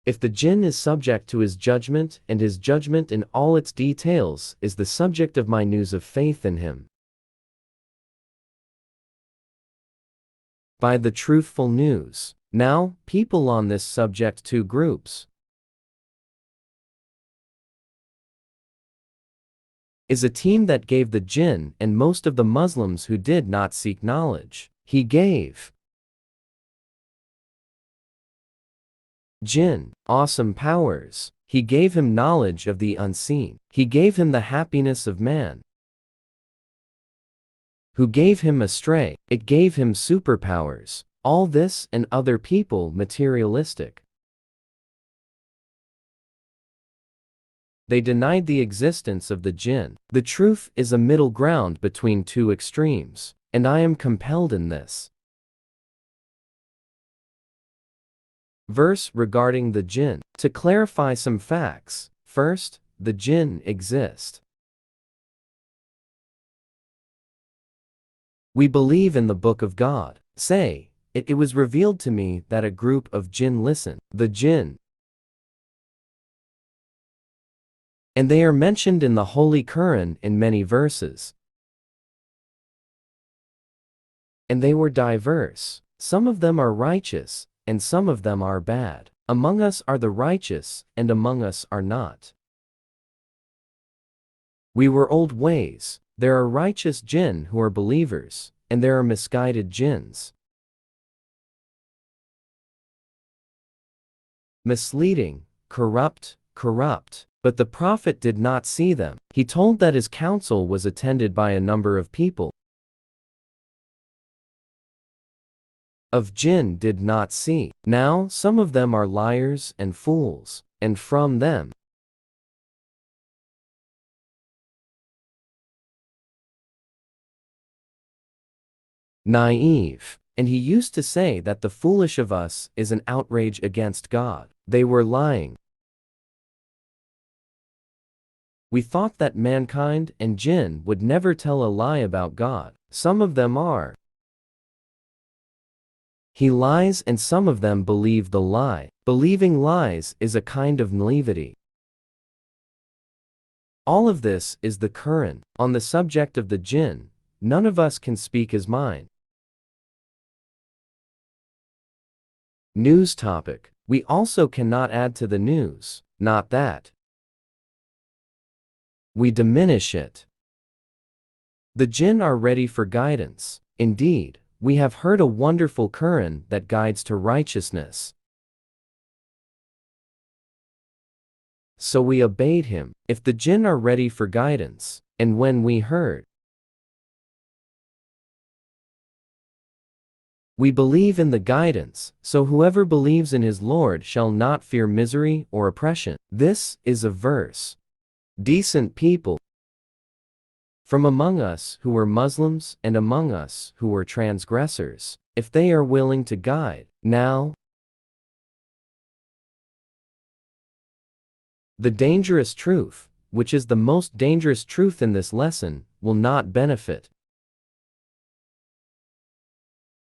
If the jinn is subject to his judgment, and his judgment in all its details is the subject of my news of faith in him. By the truthful news. Now, people on this subject, two groups. Is a team that gave the jinn and most of the Muslims who did not seek knowledge. He gave Jinn awesome powers. He gave him knowledge of the unseen. He gave him the happiness of man. Who gave him astray? It gave him superpowers. All this and other people materialistic. They denied the existence of the jinn. The truth is a middle ground between two extremes, and I am compelled in this verse regarding the jinn to clarify some facts. First, the jinn exist. We believe in the Book of God. Say, it was revealed to me that a group of jinn listen. The jinn. And they are mentioned in the Holy Quran in many verses. And they were diverse. Some of them are righteous, and some of them are bad. Among us are the righteous, and among us are not. We were old ways. There are righteous jinn who are believers, and there are misguided jinns. Misleading, corrupt. But the Prophet did not see them. He told that his council was attended by a number of people. Of jinn did not see. Now some of them are liars and fools, and from them naive. And he used to say that the foolish of us is an outrage against God. They were lying. We thought that mankind and jinn would never tell a lie about God. Some of them are. He lies, and some of them believe the lie. Believing lies is a kind of naivety. All of this is the Quran. On the subject of the jinn, none of us can speak his mind. News topic. We also cannot add to the news. Not that we diminish it. The jinn are ready for guidance. Indeed, we have heard a wonderful Quran that guides to righteousness. So we obeyed him. If the jinn are ready for guidance, and when we heard, we believe in the guidance, so whoever believes in his Lord shall not fear misery or oppression. This is a verse. Decent people from among us who were Muslims and among us who were transgressors, if they are willing to guide. Now, the dangerous truth, which is the most dangerous truth in this lesson, will not benefit.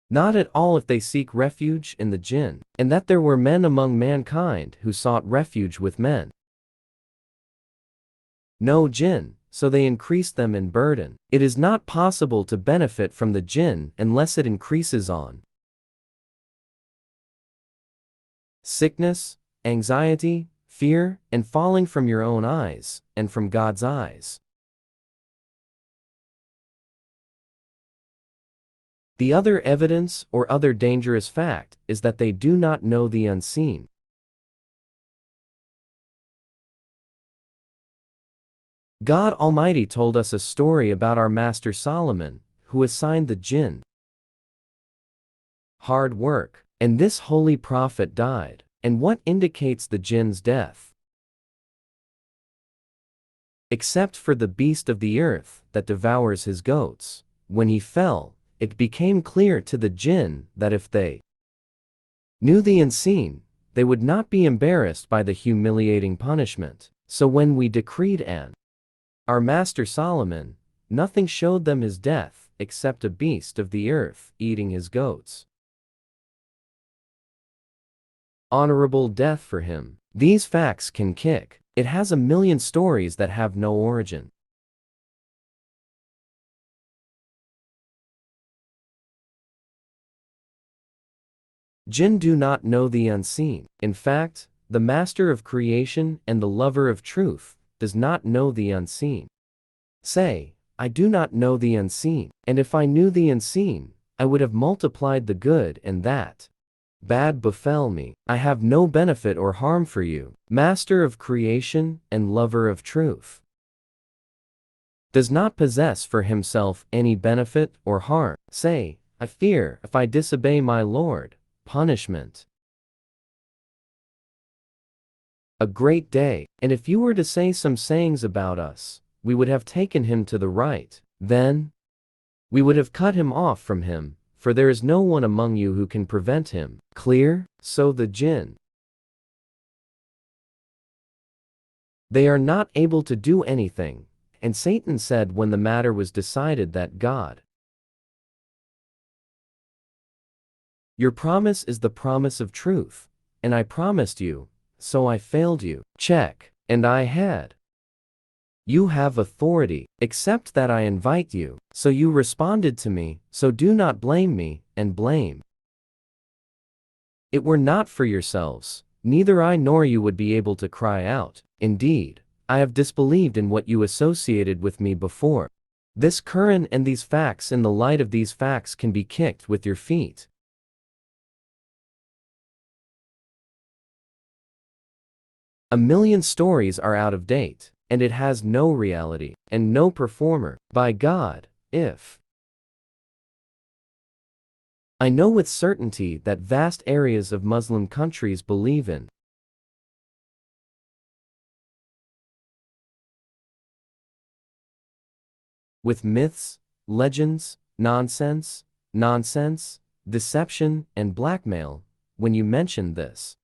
Not at all if they seek refuge in the jinn, and that there were men among mankind who sought refuge with men. No jinn, so they increased them in burden. It is not possible to benefit from the jinn unless it increases on sickness, anxiety, fear, and falling from your own eyes, and from God's eyes. The other evidence or other dangerous fact is that they do not know the unseen. God Almighty told us a story about our master Solomon, who assigned the jinn hard work, and this holy prophet died. And what indicates the jinn's death? Except for the beast of the earth that devours his goats. When he fell, it became clear to the jinn that if they knew the unseen, they would not be embarrassed by the humiliating punishment. So when we decreed our master Solomon, nothing showed them his death except a beast of the earth eating his goats. honorable death for him. These facts can kick. It has a million stories that have no origin. Jinn do not know the unseen. In fact, the master of creation and the lover of truth does not know the unseen. Say, I do not know the unseen, and if I knew the unseen, I would have multiplied the good and that bad befell me. I have no benefit or harm for you, master of creation and lover of truth. Does not possess for himself any benefit or harm. Say, I fear if I disobey my Lord, punishment. A great day, and if you were to say some sayings about us, we would have taken him to the right. Then we would have cut him off from him, for there is no one among you who can prevent him. Clear? So the Jinn, they are not able to do anything, and Satan said when the matter was decided that God, your promise is the promise of truth, and I promised you, so I failed you. Check. And I had. You have authority, except that I invite you, so you responded to me, so do not blame me, and blame. It were not for yourselves, neither I nor you would be able to cry out, indeed, I have disbelieved in what you associated with me before. This Quran and these facts, in the light of these facts, can be kicked with your feet. A million stories are out of date, and it has no reality, and no performer. By God, if I know with certainty that vast areas of Muslim countries believe in with myths, legends, nonsense, deception, and blackmail, when you mention this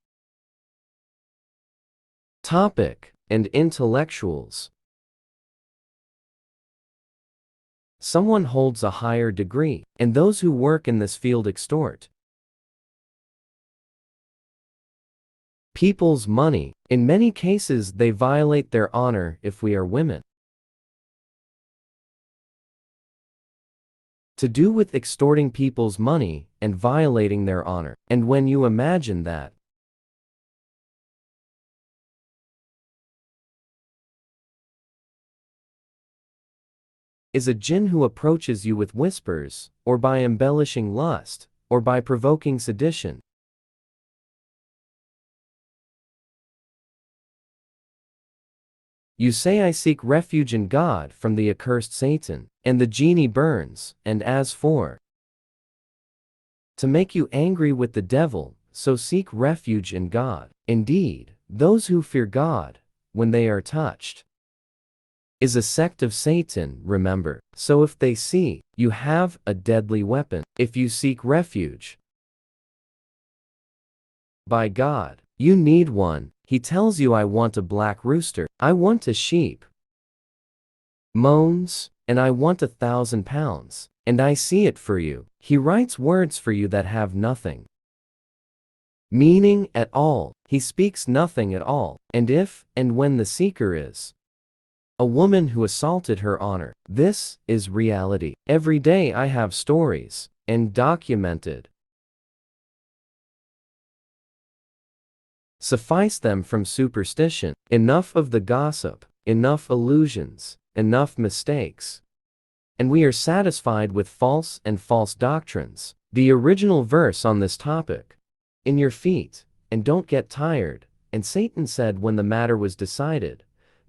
topic, and intellectuals. Someone holds a higher degree, and those who work in this field extort people's money. In many cases, they violate their honor if we are women. To do with extorting people's money and violating their honor. And when you imagine that is a jinn who approaches you with whispers, or by embellishing lust, or by provoking sedition, you say, I seek refuge in God from the accursed Satan, and the genie burns, and as for to make you angry with the devil, so seek refuge in God. Indeed, those who fear God, when they are touched, is a sect of Satan, remember. So if they see you have a deadly weapon, if you seek refuge by God, you need one. He tells you, I want a black rooster, I want a sheep moans, and I want 1,000 pounds, and I see it for you. He writes words for you that have nothing meaning at all. He speaks nothing at all. And if and when the seeker is a woman who assaulted her honor, this is reality. Every day I have stories, and documented. Suffice them from superstition. Enough of the gossip, enough illusions, enough mistakes. And we are satisfied with false and false doctrines. The original verse on this topic, in your feet, and don't get tired. And Satan said when the matter was decided,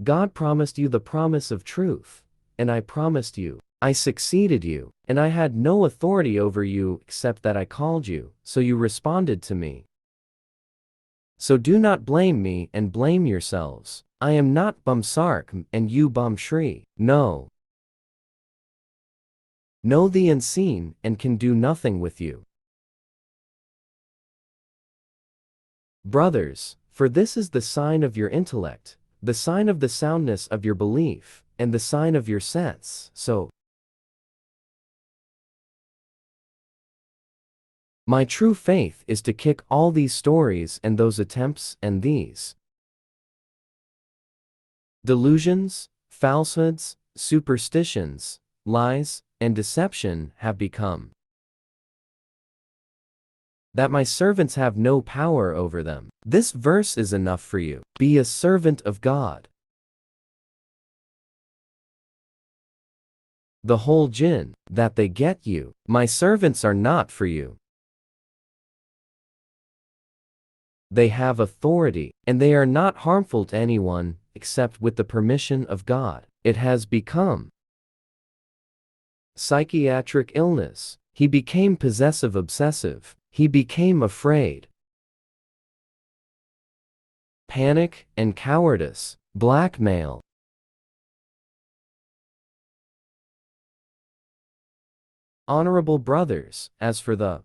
God promised you the promise of truth, and I promised you. I succeeded you, and I had no authority over you except that I called you, so you responded to me. So do not blame me and blame yourselves. I am not Bum Sark and you Bum Shri. No. Know the unseen and can do nothing with you. Brothers, for this is the sign of your intellect, the sign of the soundness of your belief, and the sign of your sense. So My true faith is to kick all these stories and those attempts and these delusions, falsehoods, superstitions, lies, and deception have become. That my servants have no power over them. This verse is enough for you. Be a servant of God. The whole Jinn, that they get you. My servants are not for you. They have authority, and they are not harmful to anyone, except with the permission of God. It has become psychiatric illness. He became possessive obsessive. He became afraid. Panic and cowardice. Blackmail. Honorable brothers, as for the